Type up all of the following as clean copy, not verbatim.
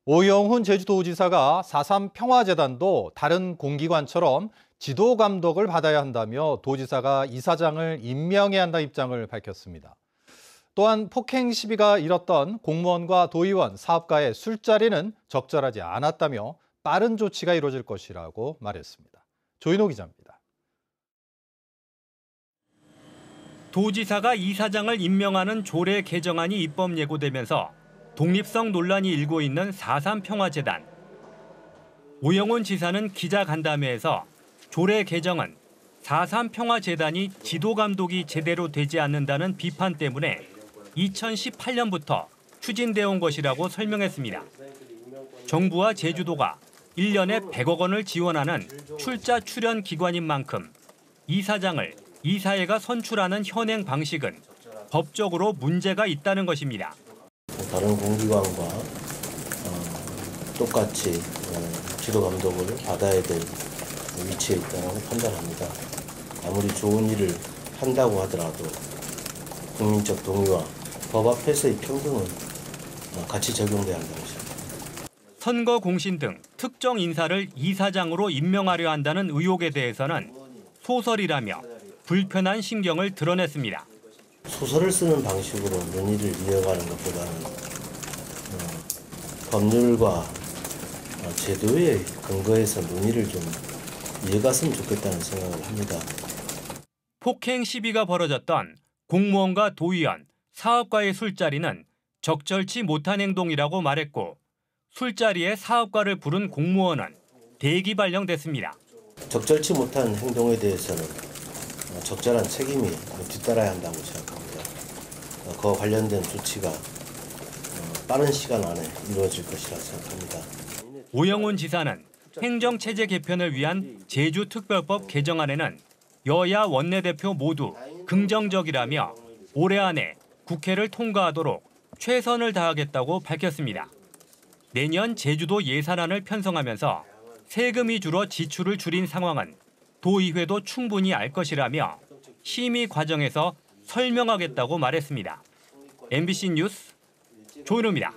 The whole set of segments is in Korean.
오영훈 제주도지사가 4.3 평화재단도 다른 공기관처럼 지도 감독을 받아야 한다며 도지사가 이사장을 임명해야 한다는 입장을 밝혔습니다. 또한 폭행 시비가 일었던 공무원과 도의원, 사업가의 술자리는 적절하지 않았다며 빠른 조치가 이루어질 것이라고 말했습니다. 조인호 기자입니다. 도지사가 이사장을 임명하는 조례 개정안이 입법 예고되면서 독립성 논란이 일고 있는 4.3 평화재단. 오영훈 지사는 기자간담회에서 조례 개정은 4.3 평화재단이 지도 감독이 제대로 되지 않는다는 비판 때문에 2018년부터 추진되어 온 것이라고 설명했습니다. 정부와 제주도가 1년에 100억 원을 지원하는 출자 출연 기관인 만큼 이사장을 이사회가 선출하는 현행 방식은 법적으로 문제가 있다는 것입니다. 다른 공기관과 똑같이 지도 감독을 받아야 될 위치에 있다고 판단합니다. 아무리 좋은 일을 한다고 하더라도 국민적 동의와 법 앞에서의 평등은 같이 적용돼야 한다고 생각합니다. 선거 공신 등 특정 인사를 이사장으로 임명하려 한다는 의혹에 대해서는 소설이라며 불편한 심경을 드러냈습니다. 소설을 쓰는 방식으로 논의를 이어가는 것보다는 법률과 제도의 근거에서 논의를 좀 이어갔으면 좋겠다는 생각을 합니다. 폭행 시비가 벌어졌던 공무원과 도의원, 사업가의 술자리는 적절치 못한 행동이라고 말했고 술자리에 사업가를 부른 공무원은 대기 발령됐습니다. 적절치 못한 행동에 대해서는 적절한 책임이 뒤따라야 한다고 생각합니다. 그와 관련된 조치가 빠른 시간 안에 이루어질 것이라 생각합니다. 오영훈 지사는 행정체제 개편을 위한 제주특별법 개정안에는 여야 원내대표 모두 긍정적이라며 올해 안에 국회를 통과하도록 최선을 다하겠다고 밝혔습니다. 내년 제주도 예산안을 편성하면서 세금이 줄어 지출을 줄인 상황은 도의회도 충분히 알 것이라며 심의 과정에서 설명하겠다고 말했습니다. MBC 뉴스 조인호입니다.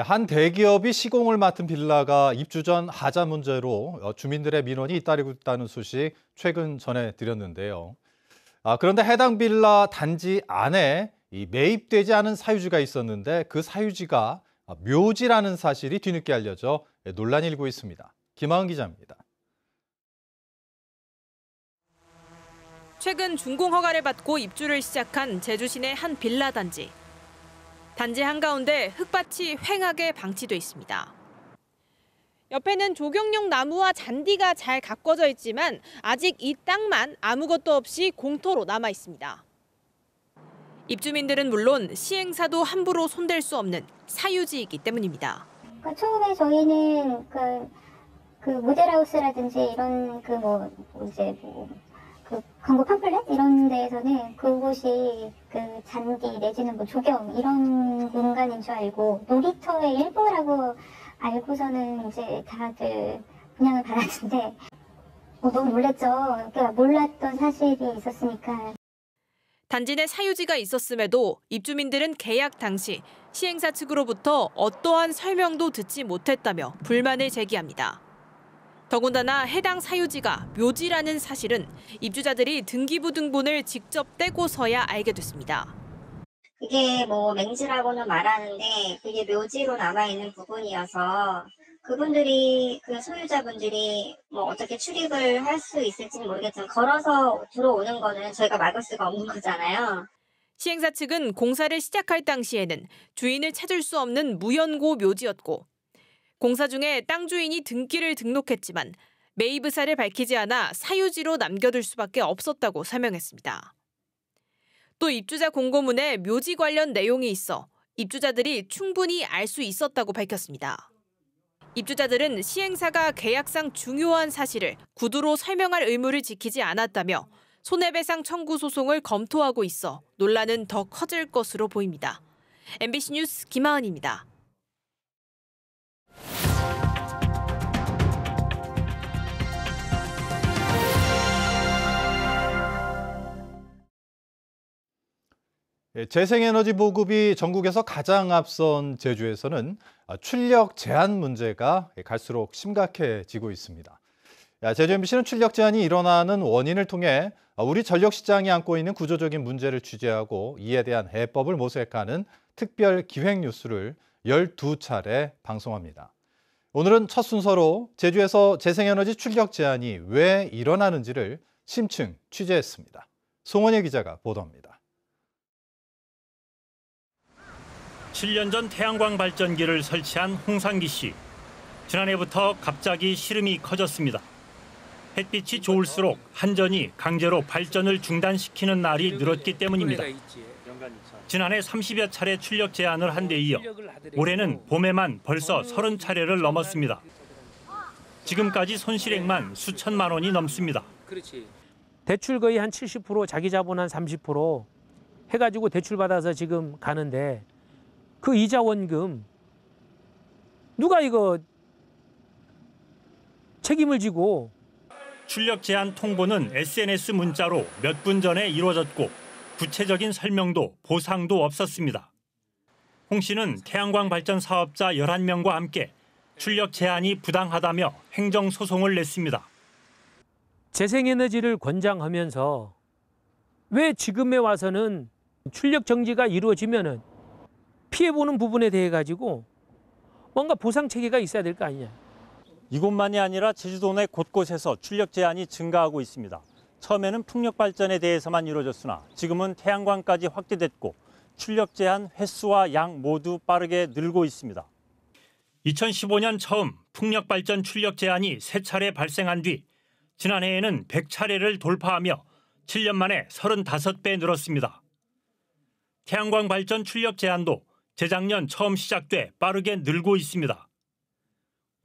한 대기업이 시공을 맡은 빌라가 입주 전 하자 문제로 주민들의 민원이 잇따르고 있다는 소식 최근 전해드렸는데요. 그런데 해당 빌라 단지 안에 매입되지 않은 사유지가 있었는데 그 사유지가 묘지라는 사실이 뒤늦게 알려져 논란이 일고 있습니다. 김하은 기자입니다. 최근 준공 허가를 받고 입주를 시작한 제주 시내 한 빌라 단지. 단지 한가운데 흙밭이 휑하게 방치돼 있습니다. 옆에는 조경용 나무와 잔디가 잘 가꿔져 있지만 아직 이 땅만 아무것도 없이 공터로 남아 있습니다. 입주민들은 물론 시행사도 함부로 손댈 수 없는 사유지이기 때문입니다. 처음에 저희는 그 모델하우스라든지 이런 광고 팜플렛 이런 데에서는 그곳이 그 잔디 내지는 조경 이런 공간인 줄 알고 놀이터의 일부라고 알고서는 이제 다들 분양을 받았는데 너무 놀랐죠. 그러니까 몰랐던 사실이 있었으니까. 단지 내 사유지가 있었음에도 입주민들은 계약 당시 시행사 측으로부터 어떠한 설명도 듣지 못했다며 불만을 제기합니다. 더군다나 해당 사유지가 묘지라는 사실은 입주자들이 등기부등본을 직접 떼고서야 알게 됐습니다. 그게 맹지라고는 말하는데 그게 묘지로 남아있는 부분이어서 그분들이 그 소유자분들이 어떻게 출입을 할 수 있을지는 모르겠지만 걸어서 들어오는 거는 저희가 막을 수가 없는 거잖아요. 시행사 측은 공사를 시작할 당시에는 주인을 찾을 수 없는 무연고 묘지였고 공사 중에 땅 주인이 등기를 등록했지만 매입 의사를 밝히지 않아 사유지로 남겨둘 수밖에 없었다고 설명했습니다. 또 입주자 공고문에 묘지 관련 내용이 있어 입주자들이 충분히 알 수 있었다고 밝혔습니다. 입주자들은 시행사가 계약상 중요한 사실을 구두로 설명할 의무를 지키지 않았다며 손해배상 청구 소송을 검토하고 있어 논란은 더 커질 것으로 보입니다. MBC 뉴스 김하은입니다. 재생에너지 보급이 전국에서 가장 앞선 제주에서는 출력 제한 문제가 갈수록 심각해지고 있습니다. 제주 MBC는 출력 제한이 일어나는 원인을 통해 우리 전력 시장이 안고 있는 구조적인 문제를 취재하고 이에 대한 해법을 모색하는 특별 기획 뉴스를 12차례 방송합니다. 오늘은 첫 순서로 제주에서 재생에너지 출력 제한이 왜 일어나는지를 심층 취재했습니다. 송원예 기자가 보도합니다. 7년 전 태양광 발전기를 설치한 홍상기 씨. 지난해부터 갑자기 시름이 커졌습니다. 햇빛이 좋을수록 한전이 강제로 발전을 중단시키는 날이 늘었기 때문입니다. 지난해 30여 차례 출력 제한을 한 데 이어 올해는 봄에만 벌써 30차례를 넘었습니다. 지금까지 손실액만 수천만 원이 넘습니다. 대출 거의 한 70%, 자기 자본 한 30% 해가지고 대출 받아서 지금 가는데 그 이자 원금 누가 이거 책임을 지고. 출력 제한 통보는 SNS 문자로 몇 분 전에 이루어졌고 구체적인 설명도 보상도 없었습니다. 홍 씨는 태양광 발전 사업자 11명과 함께 출력 제한이 부당하다며 행정소송을 냈습니다. 재생에너지를 권장하면서 왜 지금에 와서는 출력 정지가 이루어지면은 피해보는 부분에 대해 가지고 뭔가 보상 체계가 있어야 될 거 아니냐. 이곳만이 아니라 제주도 내 곳곳에서 출력 제한이 증가하고 있습니다. 처음에는 풍력 발전에 대해서만 이루어졌으나 지금은 태양광까지 확대됐고 출력 제한 횟수와 양 모두 빠르게 늘고 있습니다. 2015년 처음 풍력 발전 출력 제한이 3차례 발생한 뒤 지난해에는 100차례를 돌파하며 7년 만에 35배 늘었습니다. 태양광 발전 출력 제한도 재작년 처음 시작돼 빠르게 늘고 있습니다.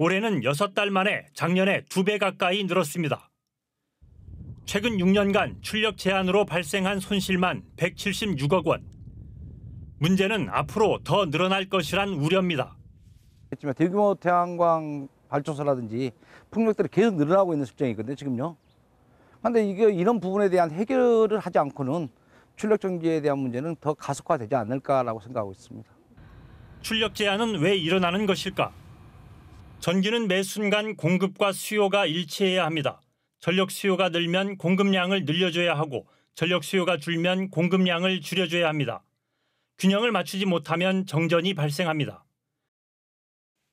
올해는 6달 만에 작년에 2배 가까이 늘었습니다. 최근 6년간 출력 제한으로 발생한 손실만 176억 원. 문제는 앞으로 더 늘어날 것이란 우려입니다. 했지만 대규모 태양광 발전소라든지 풍력들이 계속 늘어나고 있는 실정이거든요, 지금요. 그런데 이게 이런 부분에 대한 해결을 하지 않고는 출력 정지에 대한 문제는 더 가속화되지 않을까라고 생각하고 있습니다. 출력 제한은 왜 일어나는 것일까? 전기는 매 순간 공급과 수요가 일치해야 합니다. 전력 수요가 늘면 공급량을 늘려줘야 하고 전력 수요가 줄면 공급량을 줄여줘야 합니다. 균형을 맞추지 못하면 정전이 발생합니다.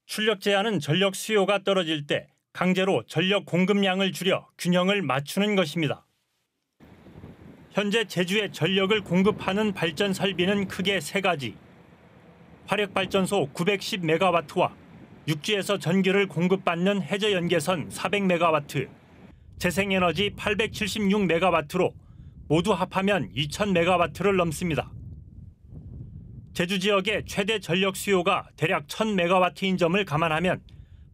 출력 제한은 전력 수요가 떨어질 때 강제로 전력 공급량을 줄여 균형을 맞추는 것입니다. 현재 제주에 전력을 공급하는 발전 설비는 크게 3가지. 화력발전소 910메가와트와 육지에서 전기를 공급받는 해저연계선 400메가와트, 재생에너지 876메가와트로 모두 합하면 2000메가와트를 넘습니다. 제주 지역의 최대 전력 수요가 대략 1000메가와트인 점을 감안하면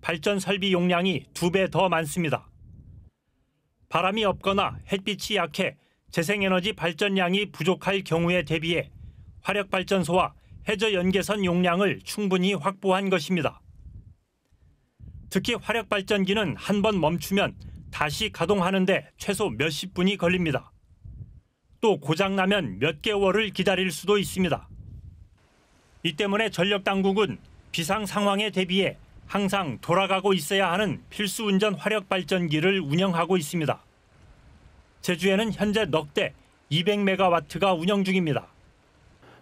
발전 설비 용량이 2배 더 많습니다. 바람이 없거나 햇빛이 약해 재생에너지 발전량이 부족할 경우에 대비해 화력발전소와 해저연계선 용량을 충분히 확보한 것입니다. 특히 화력발전기는 한 번 멈추면 다시 가동하는 데 최소 몇십 분이 걸립니다. 또 고장나면 몇 개월을 기다릴 수도 있습니다. 이 때문에 전력당국은 비상 상황에 대비해 항상 돌아가고 있어야 하는 필수 운전 화력발전기를 운영하고 있습니다. 제주에는 현재 넉 대 200메가와트가 운영 중입니다.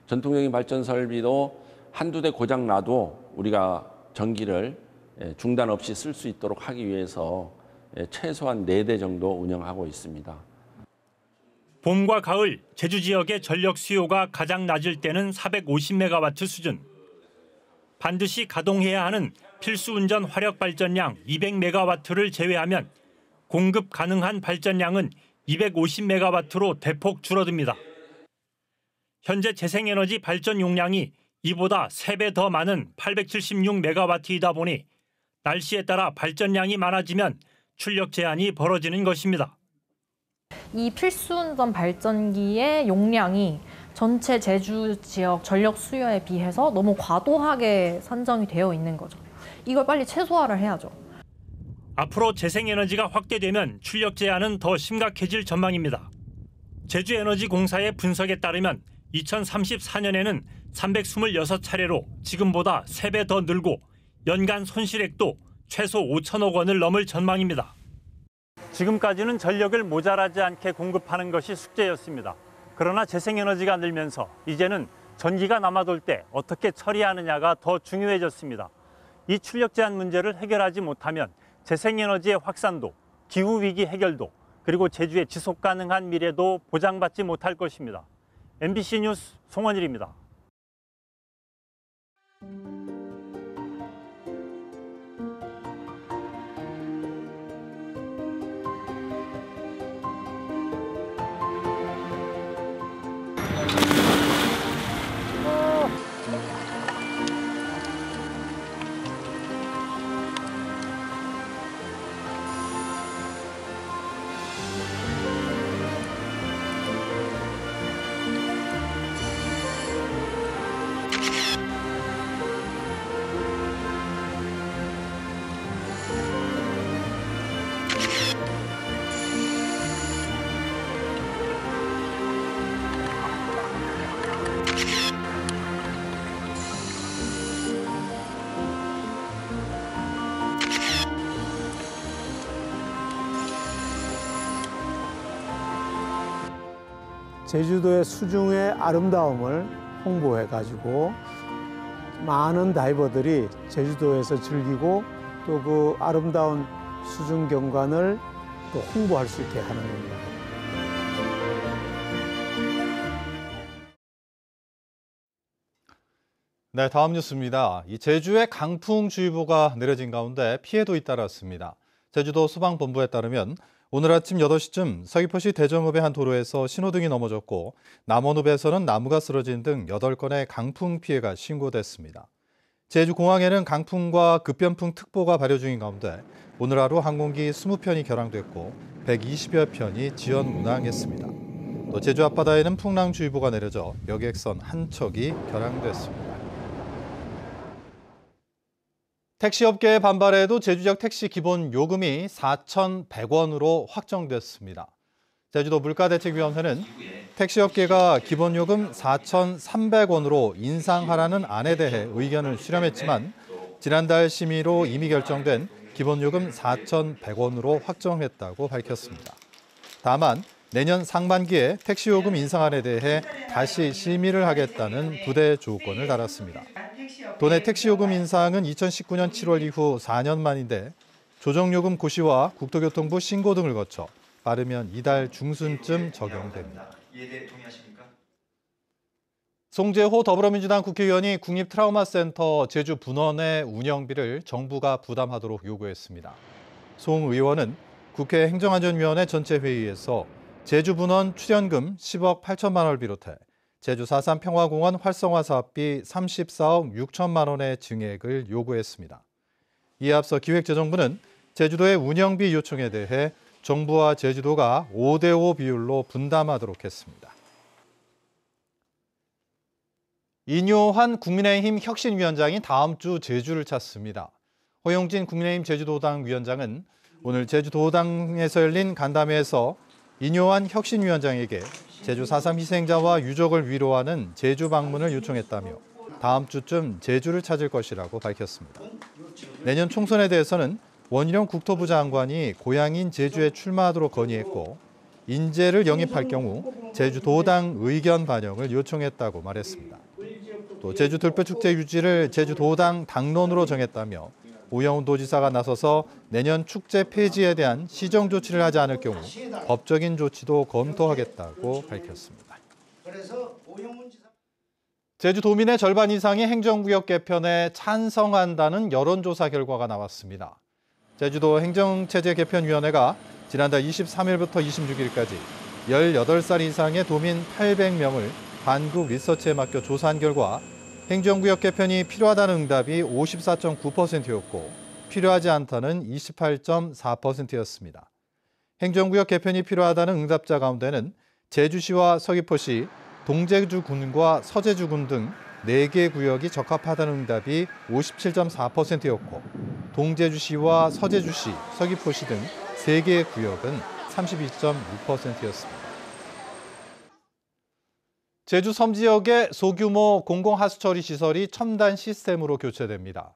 전통적인 발전 설비도 한두 대 고장 나도 우리가 전기를 중단 없이 쓸 수 있도록 하기 위해서 최소한 4대 정도 운영하고 있습니다. 봄과 가을 제주 지역의 전력 수요가 가장 낮을 때는 450메가와트 수준. 반드시 가동해야 하는 필수 운전 화력 발전량 200메가와트를 제외하면 공급 가능한 발전량은 250메가와트로 대폭 줄어듭니다. 현재 재생에너지 발전 용량이 이보다 3배 더 많은 876메가와트이다 보니 날씨에 따라 발전량이 많아지면 출력 제한이 벌어지는 것입니다. 이 필수운전 발전기의 용량이 전체 제주 지역 전력 수요에 비해서 너무 과도하게 산정이 되어 있는 거죠. 이걸 빨리 최소화를 해야죠. 앞으로 재생에너지가 확대되면 출력 제한은 더 심각해질 전망입니다. 제주에너지공사의 분석에 따르면 2034년에는 326차례로 지금보다 3배 더 늘고 연간 손실액도 최소 5천억 원을 넘을 전망입니다. 지금까지는 전력을 모자라지 않게 공급하는 것이 숙제였습니다. 그러나 재생에너지가 늘면서 이제는 전기가 남아돌 때 어떻게 처리하느냐가 더 중요해졌습니다. 이 출력 제한 문제를 해결하지 못하면 재생에너지의 확산도, 기후위기 해결도, 그리고 제주의 지속 가능한 미래도 보장받지 못할 것입니다. MBC 뉴스 송원일입니다. 제주도의 수중의 아름다움을 홍보해가지고 많은 다이버들이 제주도에서 즐기고 또 그 아름다운 수중 경관을 또 홍보할 수 있게 하는 겁니다. 네, 다음 뉴스입니다. 이 제주에 강풍주의보가 내려진 가운데 피해도 잇따랐습니다. 제주도 소방본부에 따르면 오늘 아침 8시쯤 서귀포시 대정읍의 한 도로에서 신호등이 넘어졌고 남원읍에서는 나무가 쓰러진 등 8건의 강풍 피해가 신고됐습니다. 제주공항에는 강풍과 급변풍 특보가 발효 중인 가운데 오늘 하루 항공기 20편이 결항됐고 120여 편이 지연 운항했습니다. 또 제주 앞바다에는 풍랑주의보가 내려져 여객선 한 척이 결항됐습니다. 택시업계의 반발에도 제주지역 택시 기본 요금이 4,100원으로 확정됐습니다. 제주도 물가대책위원회는 택시업계가 기본 요금 4,300원으로 인상하라는 안에 대해 의견을 수렴했지만 지난달 심의로 이미 결정된 기본 요금 4,100원으로 확정했다고 밝혔습니다. 다만 내년 상반기에 택시 요금 인상안에 대해 다시 심의를 하겠다는 부대 조건을 달았습니다. 도내 택시요금 인상은 2019년 7월 이후 4년 만인데 조정요금 고시와 국토교통부 신고 등을 거쳐 빠르면 이달 중순쯤 적용됩니다. 송재호 더불어민주당 국회의원이 국립트라우마센터 제주 분원의 운영비를 정부가 부담하도록 요구했습니다. 송 의원은 국회 행정안전위원회 전체 회의에서 제주 분원 출연금 10억 8천만 원을 비롯해 제주 4.3 평화공원 활성화 사업비 34억 6천만 원의 증액을 요구했습니다. 이에 앞서 기획재정부는 제주도의 운영비 요청에 대해 정부와 제주도가 5대5 비율로 분담하도록 했습니다. 인요한 국민의힘 혁신위원장이 다음 주 제주를 찾습니다. 허용진 국민의힘 제주도당 위원장은 오늘 제주도당에서 열린 간담회에서 인요한 혁신위원장에게 제주 4.3 희생자와 유족을 위로하는 제주 방문을 요청했다며 다음 주쯤 제주를 찾을 것이라고 밝혔습니다. 내년 총선에 대해서는 원희룡 국토부 장관이 고향인 제주에 출마하도록 건의했고 인재를 영입할 경우 제주도당 의견 반영을 요청했다고 말했습니다. 또 제주들볕축제 유지를 제주도당 당론으로 정했다며 오영훈 도지사가 나서서 내년 축제 폐지에 대한 시정 조치를 하지 않을 경우 법적인 조치도 검토하겠다고 밝혔습니다. 제주도민의 절반 이상이 행정구역 개편에 찬성한다는 여론조사 결과가 나왔습니다. 제주도 행정체제개편위원회가 지난달 23일부터 26일까지 18살 이상의 도민 800명을 한국 리서치에 맡겨 조사한 결과 행정구역 개편이 필요하다는 응답이 54.9%였고 필요하지 않다는 28.4%였습니다. 행정구역 개편이 필요하다는 응답자 가운데는 제주시와 서귀포시, 동제주군과 서제주군 등 4개 구역이 적합하다는 응답이 57.4%였고 동제주시와 서제주시, 서귀포시 등 3개의 구역은 32.6%였습니다. 제주 섬 지역의 소규모 공공하수처리 시설이 첨단 시스템으로 교체됩니다.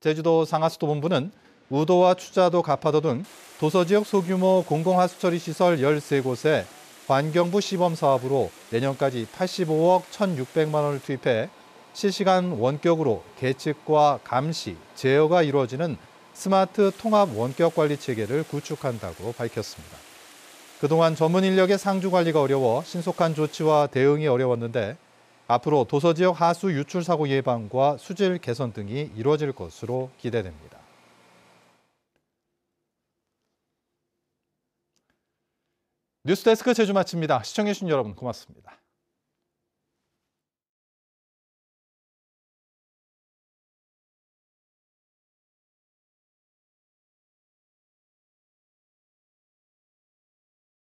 제주도 상하수도본부는 우도와 추자도, 가파도 등 도서지역 소규모 공공하수처리 시설 13곳에 환경부 시범사업으로 내년까지 85억 1,600만 원을 투입해 실시간 원격으로 계측과 감시, 제어가 이루어지는 스마트 통합 원격 관리 체계를 구축한다고 밝혔습니다. 그동안 전문 인력의 상주 관리가 어려워 신속한 조치와 대응이 어려웠는데 앞으로 도서지역 하수 유출 사고 예방과 수질 개선 등이 이루어질 것으로 기대됩니다. 뉴스데스크 제주 마칩니다. 시청해주신 여러분 고맙습니다.